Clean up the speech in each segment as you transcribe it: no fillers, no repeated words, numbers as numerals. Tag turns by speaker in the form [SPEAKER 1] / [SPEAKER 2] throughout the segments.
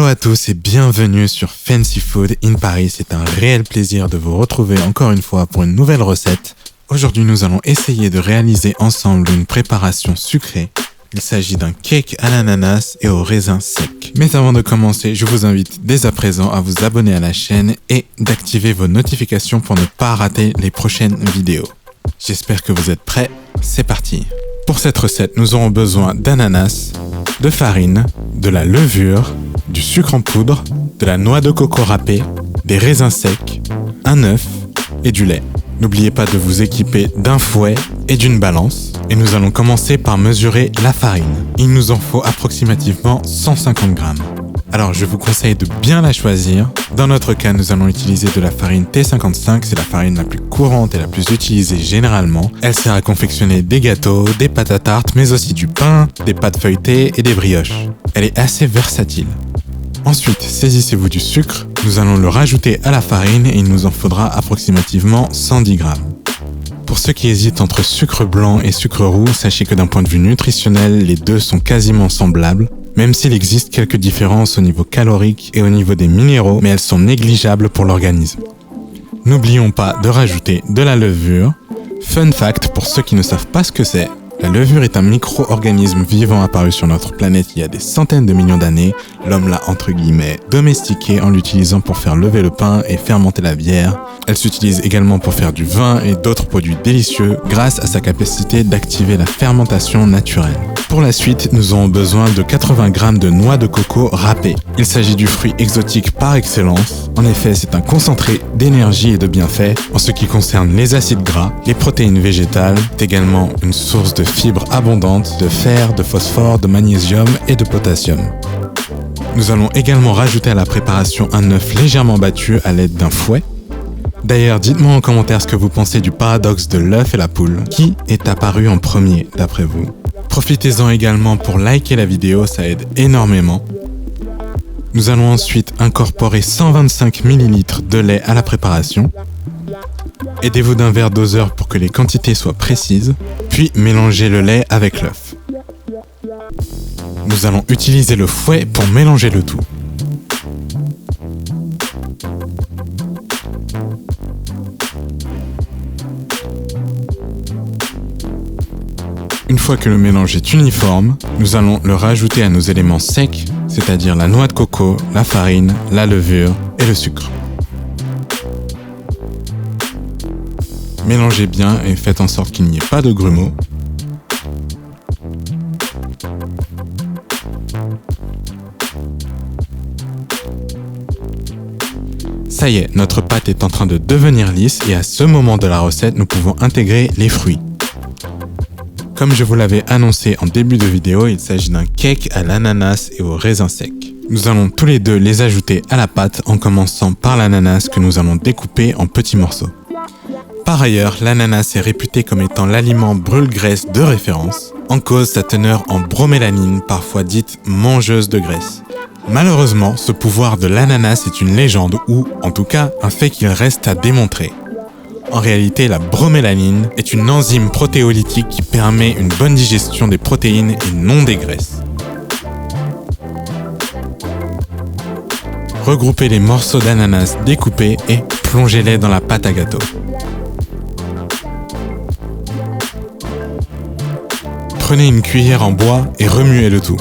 [SPEAKER 1] Hello à tous et bienvenue sur Fancy Food in Paris. C'est un réel plaisir de vous retrouver encore une fois pour une nouvelle recette. Aujourd'hui, nous allons essayer de réaliser ensemble une préparation sucrée. Il s'agit d'un cake à l'ananas et au raisin sec. Mais avant de commencer, je vous invite dès à présent à vous abonner à la chaîne et d'activer vos notifications pour ne pas rater les prochaines vidéos. J'espère que vous êtes prêts, c'est parti. Pour cette recette, nous aurons besoin d'ananas, de farine, de la levure, du sucre en poudre, de la noix de coco râpée, des raisins secs, un œuf et du lait. N'oubliez pas de vous équiper d'un fouet et d'une balance. Et nous allons commencer par mesurer la farine. Il nous en faut approximativement 150 grammes. Alors je vous conseille de bien la choisir. Dans notre cas, nous allons utiliser de la farine T55. C'est la farine la plus courante et la plus utilisée généralement. Elle sert à confectionner des gâteaux, des pâtes à tarte, mais aussi du pain, des pâtes feuilletées et des brioches. Elle est assez versatile. Ensuite, saisissez-vous du sucre. Nous allons le rajouter à la farine et il nous en faudra approximativement 110 grammes. Pour ceux qui hésitent entre sucre blanc et sucre roux, sachez que d'un point de vue nutritionnel, les deux sont quasiment semblables, même s'il existe quelques différences au niveau calorique et au niveau des minéraux, mais elles sont négligeables pour l'organisme. N'oublions pas de rajouter de la levure. Fun fact pour ceux qui ne savent pas ce que c'est, la levure est un micro-organisme vivant apparu sur notre planète il y a des centaines de millions d'années. L'homme l'a entre guillemets domestiquée en l'utilisant pour faire lever le pain et fermenter la bière. Elle s'utilise également pour faire du vin et d'autres produits délicieux grâce à sa capacité d'activer la fermentation naturelle. Pour la suite, nous aurons besoin de 80 grammes de noix de coco râpée. Il s'agit du fruit exotique par excellence. En effet, c'est un concentré d'énergie et de bienfaits. En ce qui concerne les acides gras, les protéines végétales, c'est également une source de fibres abondantes, de fer, de phosphore, de magnésium et de potassium. Nous allons également rajouter à la préparation un œuf légèrement battu à l'aide d'un fouet. D'ailleurs, dites-moi en commentaire ce que vous pensez du paradoxe de l'œuf et la poule. Qui est apparu en premier d'après vous? Profitez-en également pour liker la vidéo, ça aide énormément. Nous allons ensuite incorporer 125 ml de lait à la préparation. Aidez-vous d'un verre doseur pour que les quantités soient précises, puis mélangez le lait avec l'œuf. Nous allons utiliser le fouet pour mélanger le tout. Une fois que le mélange est uniforme, nous allons le rajouter à nos éléments secs, c'est-à-dire la noix de coco, la farine, la levure et le sucre. Mélangez bien et faites en sorte qu'il n'y ait pas de grumeaux. Ça y est, notre pâte est en train de devenir lisse et à ce moment de la recette, nous pouvons intégrer les fruits. Comme je vous l'avais annoncé en début de vidéo, il s'agit d'un cake à l'ananas et au raisin sec. Nous allons tous les deux les ajouter à la pâte en commençant par l'ananas que nous allons découper en petits morceaux. Par ailleurs, l'ananas est réputé comme étant l'aliment brûle-graisse de référence, en cause sa teneur en bromélanine, parfois dite mangeuse de graisse. Malheureusement, ce pouvoir de l'ananas est une légende ou, en tout cas, un fait qu'il reste à démontrer. En réalité, la bromélanine est une enzyme protéolytique qui permet une bonne digestion des protéines et non des graisses. Regroupez les morceaux d'ananas découpés et plongez-les dans la pâte à gâteau. Prenez une cuillère en bois et remuez le tout.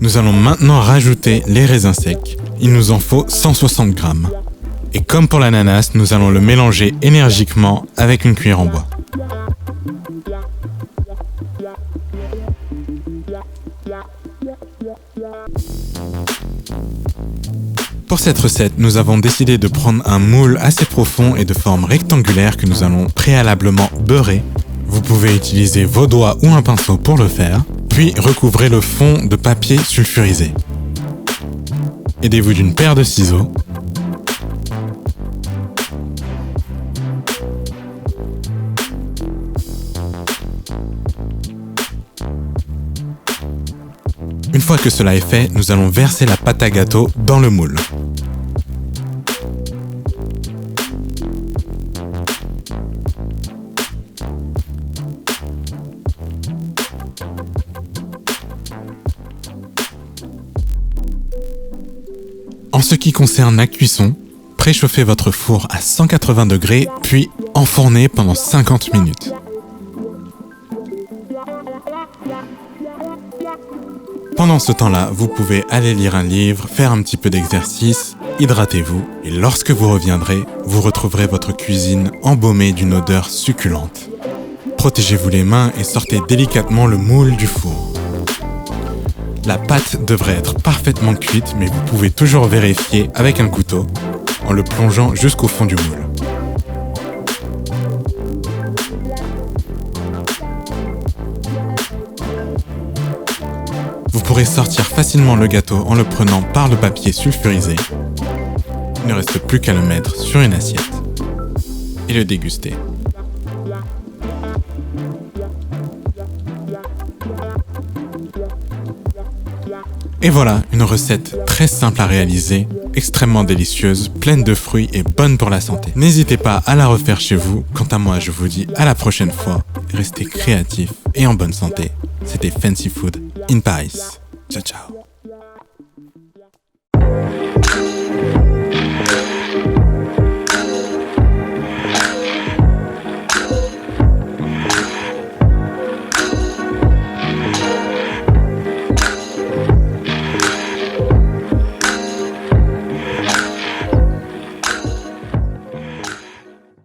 [SPEAKER 1] Nous allons maintenant rajouter les raisins secs. Il nous en faut 160 grammes. Et comme pour l'ananas, nous allons le mélanger énergiquement avec une cuillère en bois. Pour cette recette, nous avons décidé de prendre un moule assez profond et de forme rectangulaire que nous allons préalablement beurrer. Vous pouvez utiliser vos doigts ou un pinceau pour le faire, puis recouvrez le fond de papier sulfurisé. Aidez-vous d'une paire de ciseaux. Une fois que cela est fait, nous allons verser la pâte à gâteau dans le moule. ce qui concerne la cuisson, préchauffez votre four à 180 degrés, puis enfournez pendant 50 minutes. Pendant ce temps-là, vous pouvez aller lire un livre, faire un petit peu d'exercice, hydratez-vous, et lorsque vous reviendrez, vous retrouverez votre cuisine embaumée d'une odeur succulente. Protégez-vous les mains et sortez délicatement le moule du four. La pâte devrait être parfaitement cuite, mais vous pouvez toujours vérifier avec un couteau en le plongeant jusqu'au fond du moule. Vous pourrez sortir facilement le gâteau en le prenant par le papier sulfurisé. Il ne reste plus qu'à le mettre sur une assiette et le déguster. Et voilà, une recette très simple à réaliser, extrêmement délicieuse, pleine de fruits et bonne pour la santé. N'hésitez pas à la refaire chez vous. Quant à moi, je vous dis à la prochaine fois. Restez créatifs et en bonne santé. C'était Fancy Food in Paris. Ciao, ciao.